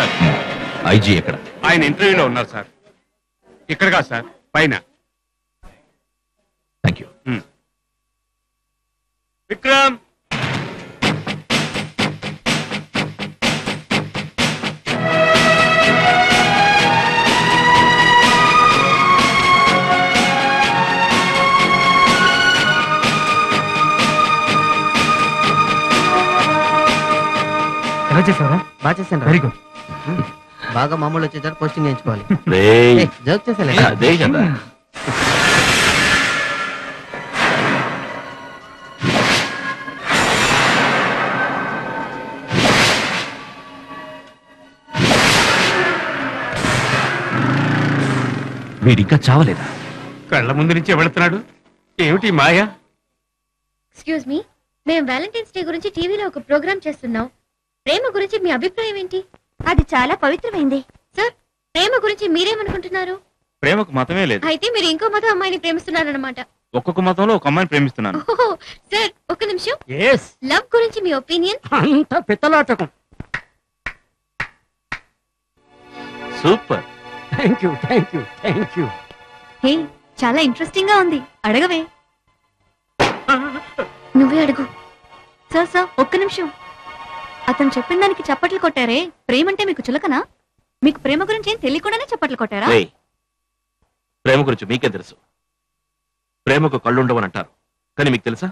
Sir. IG ఎక్కడ? ఆయన ఇంటర్వ్యూలో ఉన్నారు సార్. ఇక్కడ కాదు సార్, పైన. Thank you. విక్రమ్, ఎలా చేసావరా? బాగా చేశాను. Very good. బాగా మామూలు వచ్చేసారు, పోస్టింగ్ చేయించుకోవాలి. రేయ్, జోక్ చేసాలే. అదే కదా. వీడింకా చావలేదా? కళ్ళ ముందు నుంచి వెళుతున్నాడు. ఏమిటి మాయా? ఎక్స్క్యూజ్ మీ, మేము వ్యాలంటైన్స్ డే గురించి టీవీలో ఒక ప్రోగ్రామ్ చేస్తున్నాం. ప్రేమ గురించి మీ అభిప్రాయం ఏంటి? అది చాలా పవిత్రమైంది. సార్, ప్రేమ గురించి మీరేమనుకుంటున్నారు? ప్రేమకు మతమే లేదు. అయితే మీరు ఇంకో మతం అమ్మాయిని ప్రేమిస్తున్నారన్నమాట. ఒక్కొక్క మతంలో ఒక అమ్మాయిని ప్రేమిస్తున్నాను. ఓహో, సార్ ఒక్క నిమిషం. ఎస్, లవ్ గురించి మీ ఒపీనియన్? అంత పిత్తలాటకం. Super. Thank you, thank you, thank you. Hey, చాలా ఇంట్రెస్టింగ్ గా ఉంది. అడగవే. నువ్వే అడుగు. సార్ సార్, ఒక్క నిమిషం. అతను చెప్పిన దానికి చప్పట్లు కొట్టారే. ప్రేమంటే మీకు చులకనా? మీకు ప్రేమ గురించి ఏం తెలియకుండానే చప్పట్లు కొట్టారా? రేయ్, ప్రేమ గురించి మీకే తెలుసు. ప్రేమకు కళ్ళుండవని అంటారు, కానీ మీకు తెలుసా?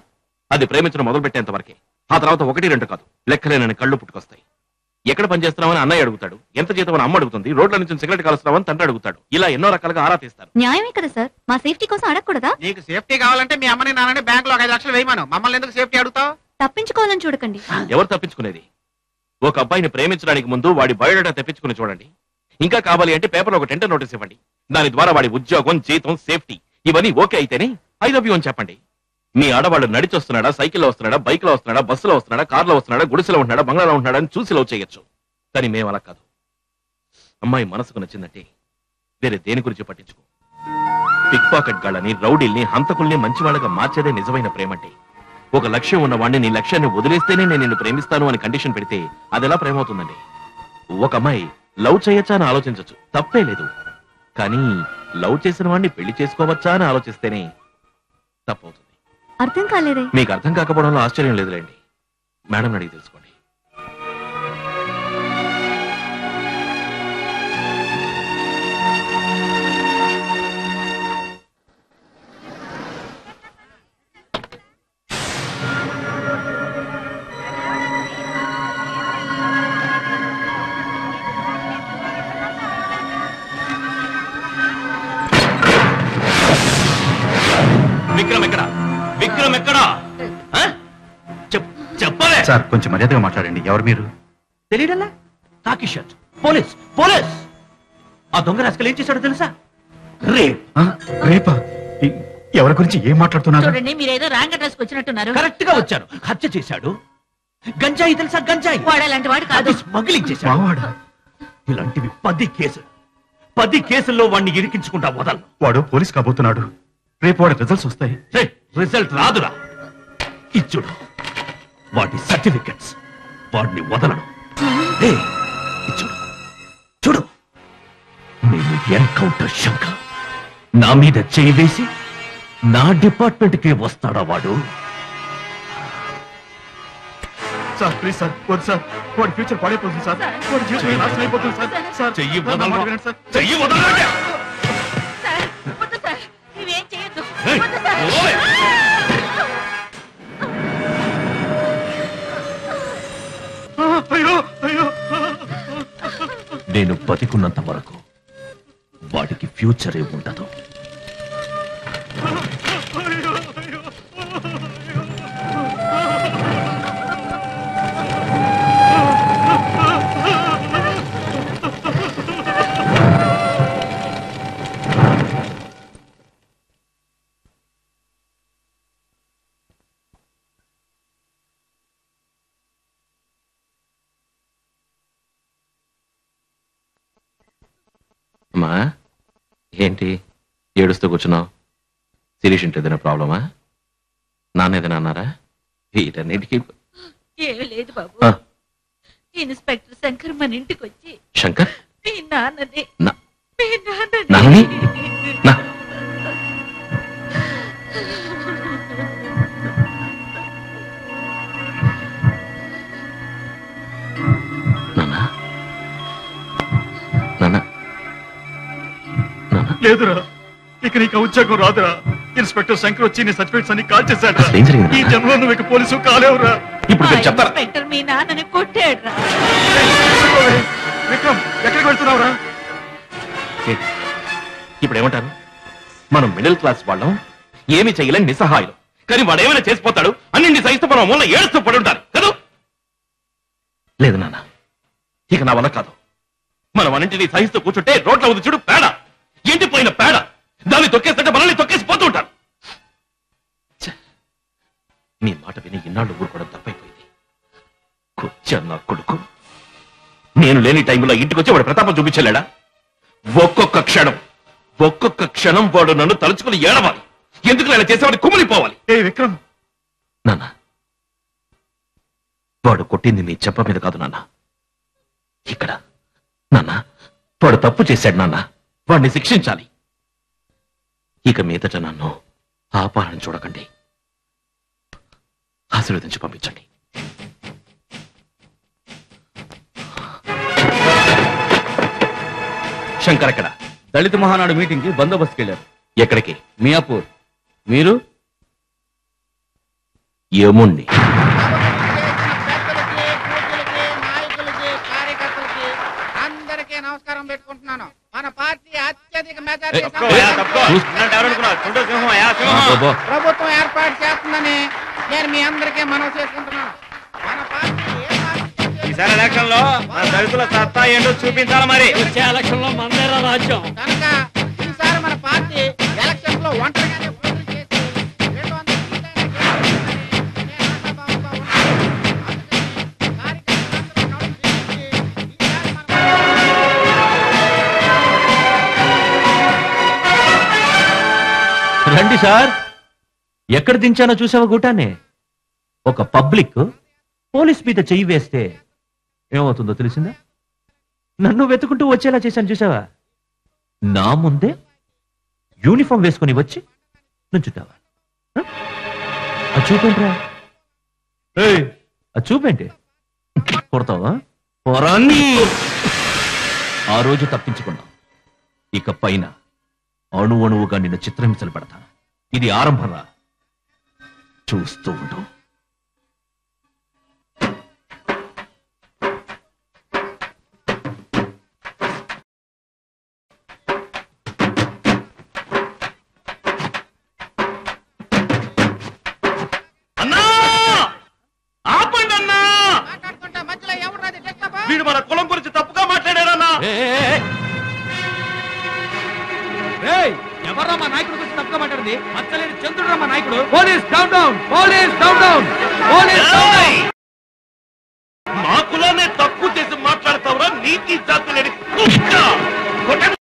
అది ప్రేమించడం మొదలు పెట్టేంత వరకే. ఆ తర్వాత 1, 2 కాదు, లెక్కలేనని కళ్ళు పుట్టుకొస్తాయి. ఎక్కడ పనిచేస్తున్నామని అన్నయ్య అడుగుతాడు, ఎంత జీతం అమ్మ అడుగుతుంది, రోడ్ల నుంచి సిగరెట్ కాలుస్తున్నామని తండ్రి అడుగుతాడు. ఇలా ఎన్నో రకాలుగా ఆరా తీస్తారు. న్యాయమే కదా సార్. మా సేఫ్టీ కోసం అడగకూడదా? నీకు సేఫ్టీ కావాలంటే మీ అమ్మని నాన్నని బ్యాంక్ లో 5 లక్షలు వేయమను. మమ్మల్ని ఎందుకు సేఫ్టీ అడుగుతావు? తప్పించుకోవాలని చూడకండి. ఎవరు తప్పించుకునేది? ఒక అబ్బాయిని ప్రేమించడానికి ముందు వాడి బయోడేటా తెప్పించుకుని చూడండి. ఇంకా కావాలి అంటే పేపర్లో ఒక టెండర్ నోటీస్ ఇవ్వండి. దాని ద్వారా వాడి ఉద్యోగం, జీతం, సేఫ్టీ ఇవన్నీ ఓకే అయితేనే ఐ లవ్ యూ అని చెప్పండి. మీ ఆడవాళ్ళు నడిచొస్తున్నాడా, సైకిల్లో వస్తున్నాడా, బైక్ లో వస్తున్నాడా, బస్సులో వస్తున్నాడా, కార్లో వస్తున్నాడా, గుడిసెలో ఉంటున్నాడా, బంగ్లాలో ఉంటున్నాడా అని చూసి లవ్ చేయొచ్చు. కానీ మేము అలా కాదు. అమ్మాయి మనసుకు నచ్చిందంటే వేరే దేని గురించి పట్టించుకో. పిక్ పాకెట్ గాళ్ళని, రౌడీల్ని, హంతకుల్ని మంచివాళ్ళగా మార్చేదే నిజమైన ప్రేమంటే. ఒక లక్ష్యం ఉన్నవాడిని నీ లక్ష్యాన్ని వదిలేస్తేనే నేను నిన్ను ప్రేమిస్తాను అని కండిషన్ పెడితే అది ఎలా ప్రేమవుతుందండి? ఒక అమ్మాయి లవ్ చేయొచ్చా అని ఆలోచించవచ్చు, తప్పే లేదు. కానీ లవ్ చేసిన వాడిని పెళ్లి చేసుకోవచ్చా అని ఆలోచిస్తేనే తప్పవుతుంది. అర్థం కాలేదే. మీకు అర్థం కాకపోవడంలో ఆశ్చర్యం లేదులేండి. మేడం అడిగి తెలుసుకోండి. విక్రమ్ ఎక్కడా? విక్రమ్ ఎక్కడా? చెప్పలే సార్, కొంచెం మర్యాదగా మాట్లాడండి. ఎవరు మీరు? తెలియడల్లా? కాకి షర్ట్, పోలీస్ పోలీస్. ఆ దొంగ రాసుకలు ఏం చేశాడో తెలుసా? రేపా? ఎవరి గురించి ఏం మాట్లాడుతున్నారు? చూడండి, మీరేదో రాంగ్ అడ్రస్ వచ్చినట్టున్నారు. కరెక్ట్ గా వచ్చారు. హత్య చేశాడు. గంజాయి తెలుసా? గంజాయి వాడు అలాంటి వాడు కాదు. స్మగ్లింగ్ చేశాడు. ఇలాంటివి 10 కేసులు. 10 కేసుల్లో వాడిని ఇరికించుకుంటా వదలను. వాడు పోలీస్ కాబోతున్నాడు. రేపు వాడి రిజల్ట్స్ వస్తాయి. రిజల్ట్ రాదురా. ఇచ్చుడు వాటి సర్టిఫికెట్స్. వాడిని వదలను. ఇచ్చుడు. చూడు, నేను ఎన్కౌంటర్ శంకర్. నా మీద చేయి వేసి నా డిపార్ట్మెంట్ కే వస్తాడా వాడు? సార్ ప్లీజ్ సార్, వద్దు సార్. వాడి ఫ్యూచర్ పాడైపోతుంది సార్. వాడి జీవితం నాశనం అయిపోతుంది సార్. సార్ చెయ్యి నా మాట వినండి సార్. చెయ్యి వదలండి. సార్, వద్దు సార్, ఇవేం చేయొద్దు. ఏయ్, వద్దు సార్. ఓయ్. అయ్యో అయ్యో. నేను బతికున్నంత వరకు వాడికి ఫ్యూచరే ఉండదు. అమ్మా, ఏంటి ఏడుస్తూ కూర్చున్నావు? శిరీష్ ఇంటి ఏదైనా ప్రాబ్లమా? నాన్న ఏదైనా అన్నారా? వీటన్నిటికీ ఏమీ లేదు బాబు. ఇన్స్పెక్టర్ శంకర్ మన ఇంటికి వచ్చి శంకర్ మీ నాన్నని నా- మీ నాన్నని? నాన్నని నా నాన్న నాన్న నాన్న లేదురా ఇక నీకు ఆ ఉద్యోగం రాదురా. ఇన్స్పెక్టర్ శంకర్ వచ్చి నీ సర్టిఫికేట్స్ అన్ని కాల్ చేశాడు. అసలు ఏం జరిగింది ఈ నాన్న? జన్మలో నువ్వు ఇక పోలీసు కాలేవురా. ఇప్పుడు ఆ మీరు చెప్తారా ఇన్స్పెక్టర్ మీ నాన్నని కొట్టాడురా. విక్రమ్ ఎక్కడికి వెళ్తున్నావురా? ఇప్పుడు ఏమంటారు? మనం మిడిల్ క్లాస్ వాళ్ళం, ఏమి చేయలేని నిస్సహాయులు. కానీ వాడు ఏమైనా చేసిపోతాడు అన్నింటి సహిస్తూ మనం మూల ఏడుస్తూ పడి ఉంటారు కదా. లేదు నాన్న, ఇక నా వల్ల కాదు. మనం అన్నింటినీ సహిస్తూ కూర్చుంటే రోడ్ల ఉంది చూడు పేడ, ఎండిపోయిన పేడ, దాన్ని తొక్కేస్తుంటే మనల్ని తొక్కేసి పోతూ ఉంటారు. ఛే! మీ మాట విని ఇన్నాళ్ళు ఊరుకోవడం తప్పైపోయింది. కొచ్చా నా కొడుకు. నేను లేని టైంలో ఇంటికొచ్చి వాడు ప్రతాపం చూపించలేడా? ఒక్కొక్క క్షణం వాడు నన్ను తలుచుకుని ఏడవాలి. ఎందుకు ఇలా చేసేవాడు కుమిలిపోవాలి. ఏ విక్రమ్, నాన్న, వాడు కొట్టింది మీ చెప్ప మీద కాదు నాన్న, ఇక్కడ. నాన్న, వాడు తప్పు చేశాడు నాన్న, వాడిని శిక్షించాలి. ఇక మీదట నన్ను ఆపాలని చూడకండి, ఆశీర్వదించి పంపించండి. శంకర్ ఎక్కడ? దళిత మహానాడు మీటింగ్ కి బందోబస్తుకి వెళ్ళారు. ఎక్కడికి? మియాపూర్. మీరు? యముణ్ణి. కార్యకర్తలకి అందరికీ నమస్కారం పెట్టుకుంటున్నాను. మన పార్టీ అత్యధిక ప్రభుత్వం ఏర్పాటు చేస్తుందని నేను మీ అందరికీ మనవి చేసుకుంటున్నాను. మన పార్టీ ఈసారి ఎలక్షన్ లో మన దళితుల సత్తా ఏంటో చూపించాలి. మరి వచ్చే ఎలక్షన్ లో మందేరా రాజ్యం. కనుక ఈసారి మన పార్టీ ఎలక్షన్ లో ఒంటరిగానే పోటీ చేసి 200 సీట్లైనా గెలుస్తుందని నేను ఆశాభావంగా ఉన్నాను. అందుకని కార్యకర్తలందరూ నడుం బిగించి ఈసారి మన రండి సార్. ఎక్కడ దించానో చూసావా గూటాన్ని? ఒక పబ్లిక్ పోలీస్ మీద చెయ్యి వేస్తే ఏమవుతుందో తెలిసిందా? నన్ను వెతుకుంటూ వచ్చేలా చేశాను చూసావా? నా ముందే యూనిఫామ్ వేసుకుని వచ్చి నుంచుతావా? అది చూపేంట్రా? అది చూపేంటి? కొడతావా? పొరాన్ని ఆ రోజు తప్పించుకున్నాం. ఇక పైన అణువుగా నిన్ను చిత్రహింసలు పెడతా. ఇది ఆరంభంరా, చూస్తూ ఉండు. అన్నా, ఆపండి అన్నా. మాట్లాడుకుంటా మధ్యలో ఎవరు డిస్టర్బ్? వీడు మన కులం గురించి తప్పుగా మాట్లాడారన్నా. ఎవర్రా మా నాయకుడు గురించి తప్పుగా మాట్లాడింది? మచ్చలేని చంద్రుడు మా నాయకుడు. Police down down, police down down, police down down. మా కులాన్ని తక్కువ చేసి మాట్లాడతావురా నీతి జాతి లేని కుక్క. కొట్టండి.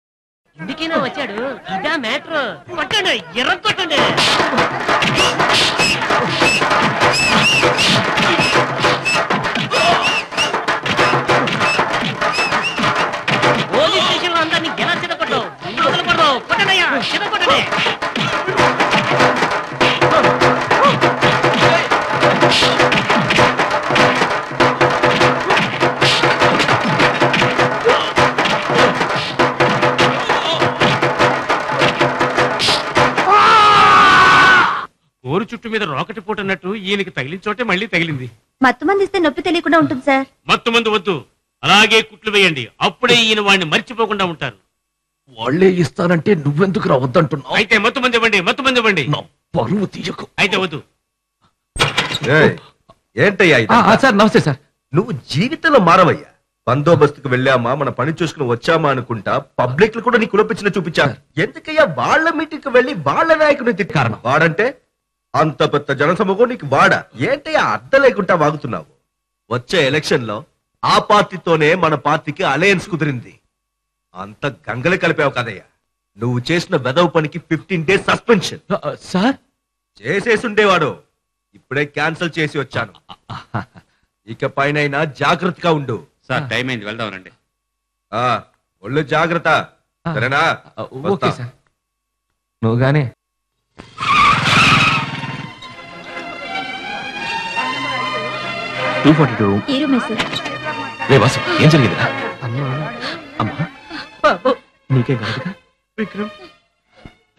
ఇందుకేనా వచ్చాడు? ఇదా మ్యాటర్. కొట్టండి, ఎర్ర కొట్టండి. పోలీస్ స్టేషన్ లో అందరినీ ఎలా చిన్నపడ్డావు? వదలకూడదు. కొట్టనయ్యా, చిన్నపడ్డనే. ఊరు చుట్టూ మీద రాకెట్ పోటున్నట్టు ఈయనకి తగిలిన చోటే మళ్ళీ తగిలింది. మత్తు మంది ఇస్తే నొప్పి తెలియకుండా ఉంటుంది సార్. మత్తు మందు వద్దు, అలాగే కుట్లు వేయండి. అప్పుడే ఈయన వాడిని మర్చిపోకుండా ఉంటారు. వాళ్ళే ఇస్తానంటే నువ్వెందుకు రావద్దంటున్నావు? అయితే మత్తు మంది ఇవ్వండి, మత్తు మంది ఇవ్వండి. నా పరువు తీయకు. అయితే వద్దు. ఏంటయ్యా ఇది? సార్ నమస్తే సార్. నువ్వు జీవితంలో మారవయ్యా. బందోబస్తుకు వెళ్ళామా, మన పని చూసుకుని వచ్చామా అనుకుంటా పబ్లిక్ కూడా నీ కులపించిన చూపించారు. ఎందుకయ్యా వాళ్ళ మీటింగ్ కి వెళ్ళి వాళ్ళ నాయకుని తిట్టి కారణం? వాడంటే అంత పెద్ద జనసమూహం నీకు వాడా? ఏంటయ్యా అర్థం లేకుండా వాగుతున్నావు? వచ్చే ఎలక్షన్ లో ఆ పార్టీతోనే మన పార్టీకి అలయన్స్ కుదిరింది. అంత గంగలు కలిపావు కదయ్యా. నువ్వు చేసిన వెదవ పనికి 15 days సస్పెన్షన్. సార్ చేసేసుండేవాడు, ఇప్పుడే క్యాన్సిల్ చేసి వచ్చాను. ఇక పైన జాగ్రత్తగా ఉండు. సార్ టైం అయింది, వెళ్దాం రండి. ఒళ్ళు జాగ్రత్త, సరేనా? Okay sir. నువ్వు గానే ఈ రూమే సార్. రే వాసు, ఏం జరిగిందిరా? అమ్మా, నీకేం కాలేదుగా? విక్రమ్,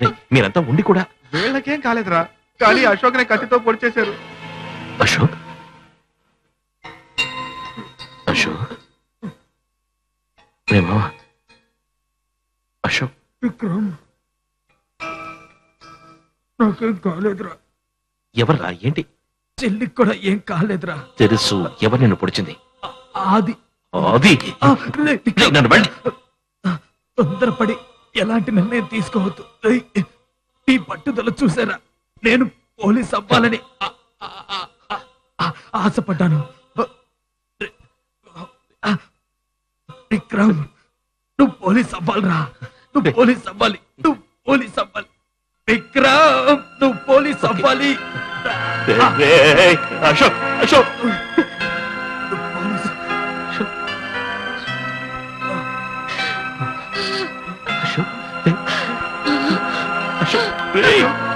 రే, మీరంతా ఉండి కూడా. వీళ్ళకేం కాలేదురా, కానీ అశోక్ నే కత్తితో పొడి చేశారు. అశోక్ అశోక్ రే మావా, అశోక్. విక్రమ్, నాకేం కాలేదురా. ఎవర్రా? ఏంటి? చెల్లికి కూడా ఏం కాలేదురా. తెలుసు. ఎవరు నిన్ను పొడిచింది? అది అది నన్ను వెళ్ళి. తొందరపడి ఎలాంటి నిర్ణయం తీసుకోవద్దు. నీ పట్టుదల చూసారా? నేను పోలీస్ అవ్వాలని ఆశపడ్డాను. విక్రమ్, నువ్వు పోలీస్ అవ్వాలిరా. నువ్వు పోలీస్ అవ్వాలి. నువ్వు పోలీస్ అవ్వాలి. విక్రమ్, నువ్వు పోలీస్ అవ్వాలి. అశోక్ అశోక్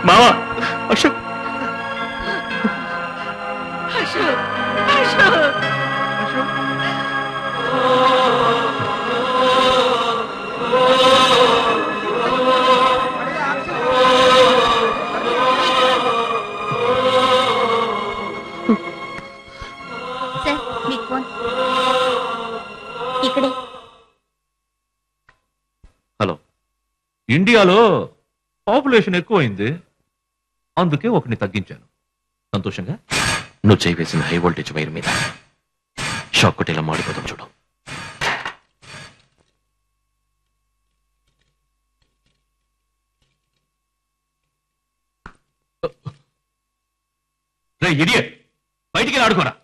మావా, అశోక్ సార్, మీకు ఫోన్ ఇక్కడే. హలో, ఇండియాలో పాపులేషన్ ఎక్కువైంది, అందుకే ఒకరిని తగ్గించాను. సంతోషంగా? నువ్వు చేయి వేసిన హై వోల్టేజ్ వైర్ మీద షాక్ కొట్టేలా మాడిపోతాం చూడు. రే ఇడియట్, బయటికి ఆడుకోరా.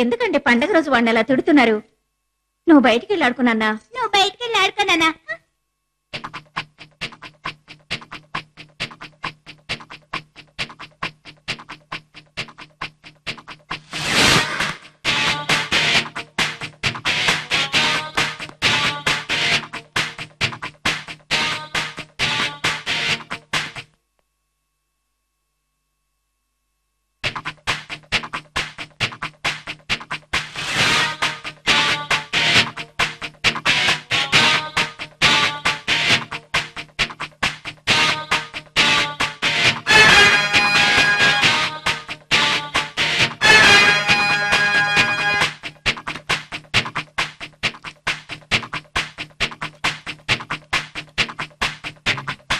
ఎందుకంటే పండగ రోజు వాడిని అలా తిడుతున్నారు? నువ్వు బయటికి వెళ్ళి ఆడుకున్నా. నువ్వు బయటికి వెళ్ళి ఆడుకున్నానా?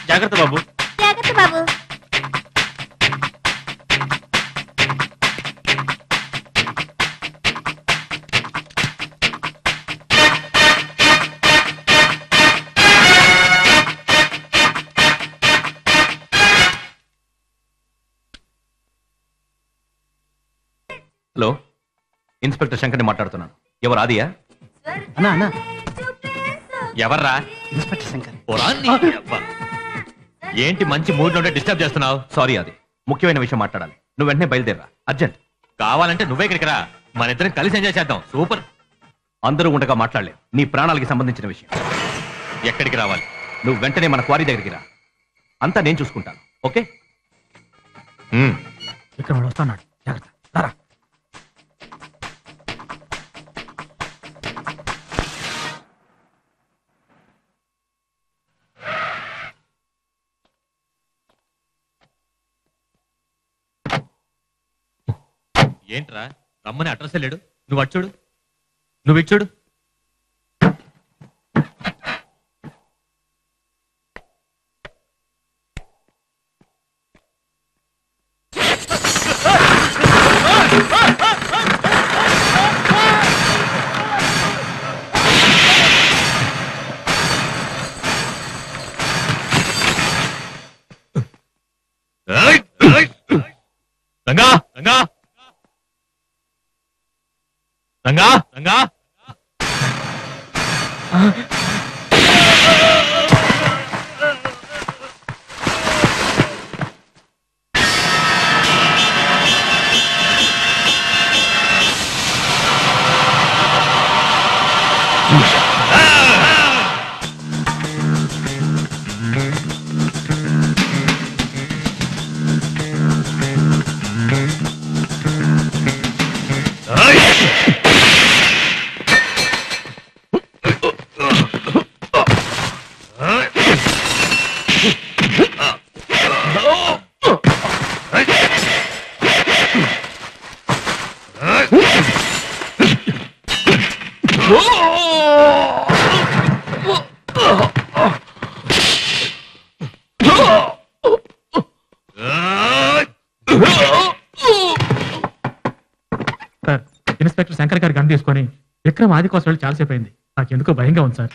జాగ్రత్త బాబు. జాగ్రత్త బాబు. హలో, ఇన్స్పెక్టర్ శంకర్ని మాట్లాడుతున్నాను. ఎవరు? ఆదియా? అన్నా అన్నా, ఎవర్రా? ఇన్స్పెక్టర్ శంకర్. పోరా నీ అబ్బా. ఏంటి మంచి మూడ్ నుండి డిస్టర్బ్ చేస్తున్నావు? సారీ, అది ముఖ్యమైన విషయం మాట్లాడాలి. నువ్వు వెంటనే బయలుదేరా, అర్జెంట్. కావాలంటే నువ్వే ఇక్కడికి రా, మన ఇద్దరం కలిసి ఎంజాయ్ చేద్దాం. సూపర్. అందరూ ఉండగా మాట్లాడలేదు, నీ ప్రాణాలకి సంబంధించిన విషయం. ఎక్కడికి రావాలి? నువ్వు వెంటనే మన క్వారీ దగ్గరికి రా, అంతా నేను చూసుకుంటాను. ఓకే? ఇక్కడ వాడు వస్తున్నాడు, జాగ్రత్త. రారా. ఏంట్రా, రమ్మని అడ్రస్ లేడు? నువ్వు అచ్చుడు, నువ్వు ఇచ్చుడు. రంగా రంగా రంగా రంగా ఇన్స్పెక్టర్ శంకర్ గారు గన్ తీసుకొని విక్రమ్ ఆది కోసం వెళ్ళి చాలాసేపు అయింది. నాకెందుకో భయంగా ఉంది సార్.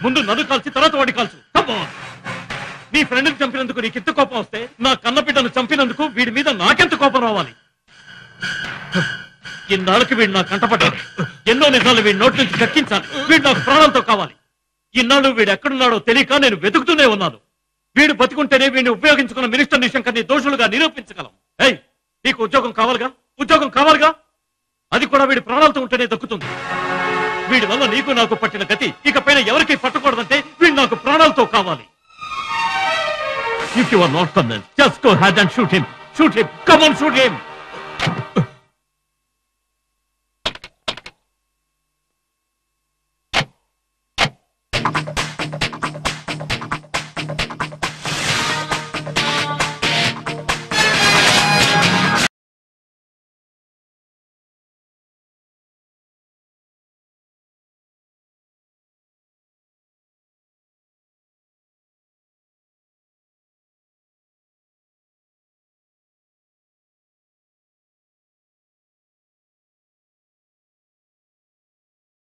ముందు నన్ను కాల్చి తర్వాత వాడి కాల్చు. నీ ఫ్రెండ్ని చంపినందుకు నీకు ఎంత కోపం వస్తే నా కన్నబిడ్డను చంపినందుకు వీడి మీద నాకెంత కోపం రావాలి? ఇన్నాళ్ళకి వీడు నా కంటపడ్డాడు. ఎన్నో నిజాలు వీడి నోటి నుంచి దక్కించాలి. వీడు నాకు ప్రాణాలతో కావాలి. ఇన్నాళ్ళు వీడు ఎక్కడున్నాడో తెలియక నేను వెతుకుతూనే ఉన్నాను. వీడు బతికుంటేనే వీడిని ఉపయోగించుకున్న మినిస్టర్ నిశంకర్ని దోషులుగా నిరూపించగలం. ఏయ్, నీకు ఉద్యోగం కావాలిగా? అది కూడా వీడి ప్రాణాలతో ఉంటేనే దక్కుతుంది. వీడి వల్ల నీకు నాకు పట్టిన గతి ఇకపైన ఎవరికి పట్టకూడదంటే వీడు నాకు ప్రాణాలతో కావాలి. If you are not convinced, just go ahead and shoot him. Come on, shoot him.